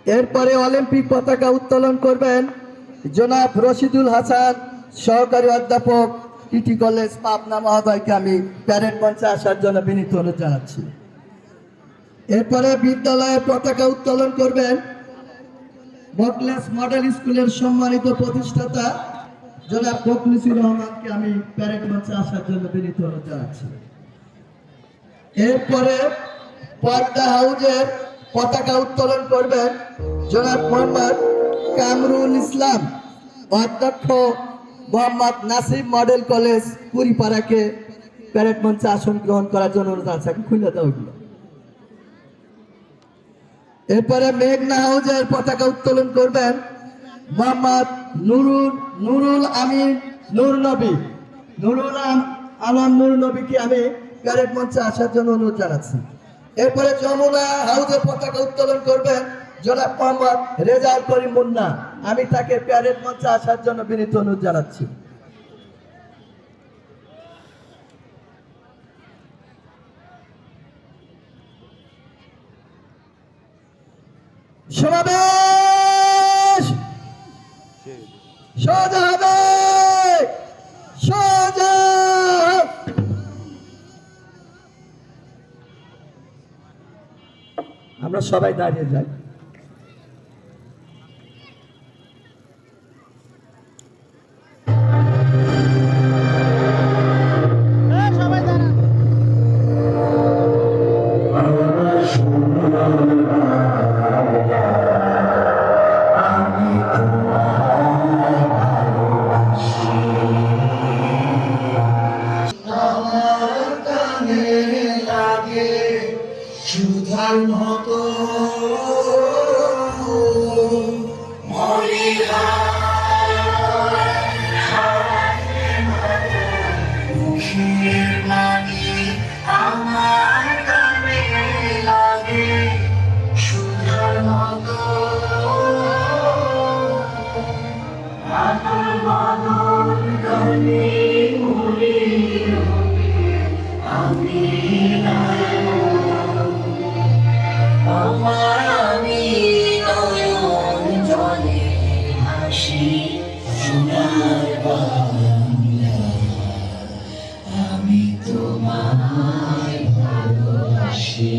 এরপরে অলিম্পিক পতাকা উত্তোলন করবেন জনাব রশিদুল হাসান, সহকারী অধ্যাপক, টিটি কলেজ পাবনা মহোদয়কে আমি প্যারেড মঞ্চে আসার জন্য বিনীত অনুরোধ জানাচ্ছি। এরপরে বিদ্যালয়ের পতাকা উত্তোলন করবেন বকলেস মডেল স্কুলের সম্মানিত প্রতিষ্ঠাতা জনাব বকলুসুর রহমানকে আমি প্যারেড মঞ্চে আসার জন্য বিনীত অনুরোধ জানাচ্ছি। এরপরে পর্দা হাউজের পতাকা উত্তোলন করবেন জনাব মোহাম্মদ কামরুল ইসলাম, অধ্যক্ষ মোহাম্মদ নাসিম মডেল কলেজ কুড়িপাড়াকে প্যারেড মঞ্চে আসন গ্রহণ করার জন্য অনুরোধ আছে। খুলে দাও। এরপরে মেঘনা হাউজের পতাকা উত্তোলন করবেন মোহাম্মদ নুরুল আমিন নূর নবী, আলম নূর নবীকে আমি প্যারেড মঞ্চে আসার জন্য অনুরোধ জানাচ্ছি। এরপরে যমুনা হাউজের পতাকা উত্তোলন করবেন জনাব মোহাম্মদ রেজাউল করিম মুন্না, আমি তাকে প্যারেড মঞ্চে আসার জন্য বিনীত অনুরোধ জানাচ্ছি। সমাবেশ সোজা হবে, সোজা। আমরা সবাই দাঁড়িয়ে যাই। সুধার মতো মুখের বাণী আমার কানে লাগে, সুধার মতো আতর বাদল গানে মরে আমি আমি নয়ন জলে হাসি সোনার বাংলা, আমি তোমায় ভালোবাসি।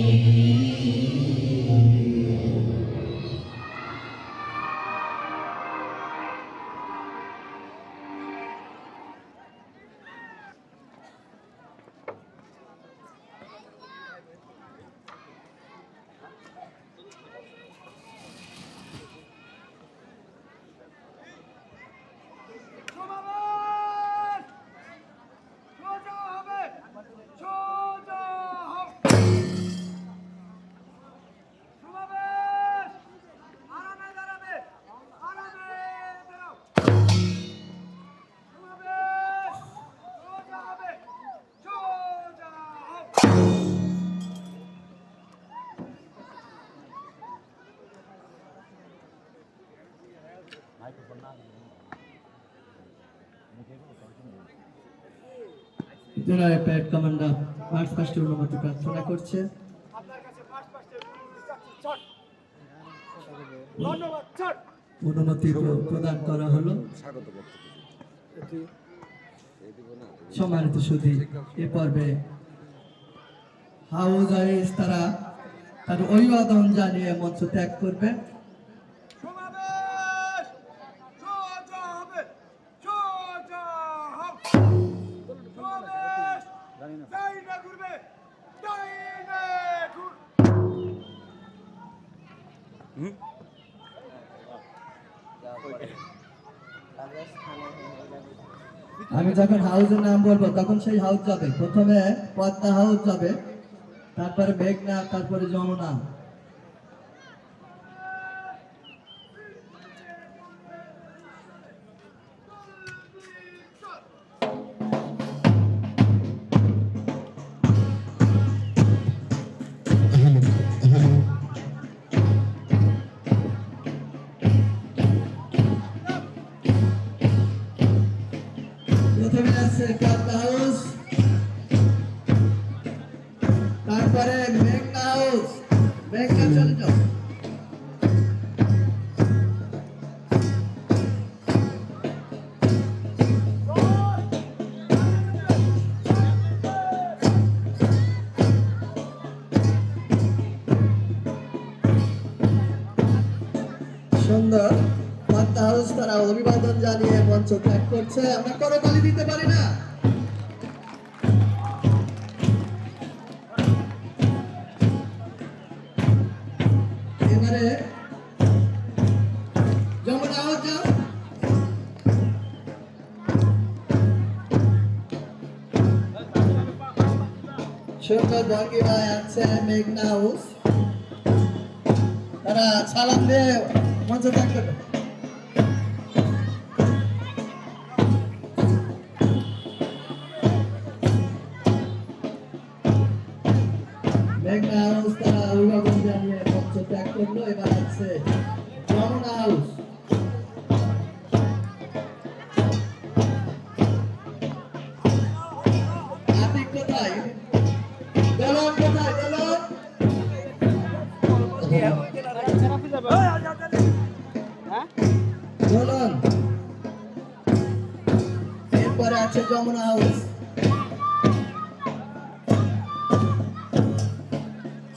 প্যারেড কমান্ডার মার্চ পাস্টের অনুমতি প্রার্থনা করছে। অনুমতি প্রদান করা হলো। সম্মানিত সুধী, এ পর্বে হাউজ আইস তারা তার অভিবাদন জানিয়ে মঞ্চ ত্যাগ করবে। আমি যখন হাউজের নাম বলবো তখন সেই হাউস যাবে। প্রথমে পদ্মা হাউস যাবে, তারপরে মেঘনা, তারপরে যমুনা। প্রথমে আছে পদ্মা হাউস, তারপরে মেঘনা হাউস, সুন্দর পদ্মা হাউস তারা অভিবাদন জানিয়ে মঞ্চ ত্যাগ করছে। আমরা করতালি দিতে পারি না? এবারে যমুনা হাউস যাও। সুন্দর ভঙ্গিমায় আছে মেঘনা হাউস, তারা সালাম দিয়ে মঞ্চ ত্যাগ করবে। মেঘনা হাউস তারা অভিভাবক জানিয়ে মঞ্চ ত্যাগ করলো। এবার আছে যমুনা হাউস। আতিক কোথায়? দলন কোথায়? দলন দলন। এরপরে আছে যমুনা হাউস।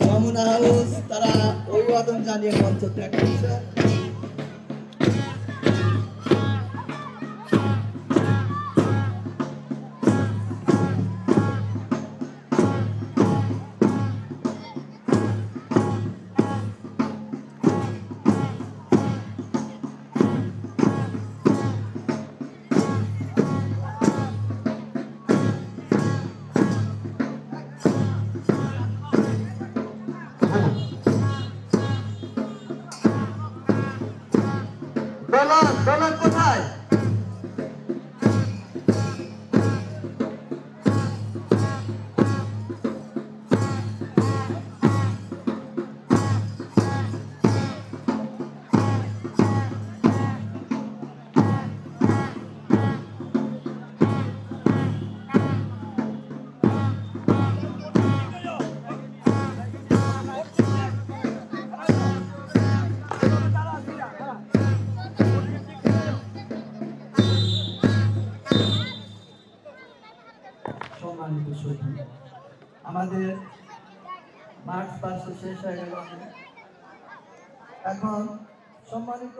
যমুনা হাউস তারা অভিবাদন জানিয়ে মঞ্চ ত্যাগ করছে। দলন দলন কোথায়? সম্মানিত সৈনিক, আমাদের মার্চ পাস শেষ হয়ে গেল। এখন সম্মানিত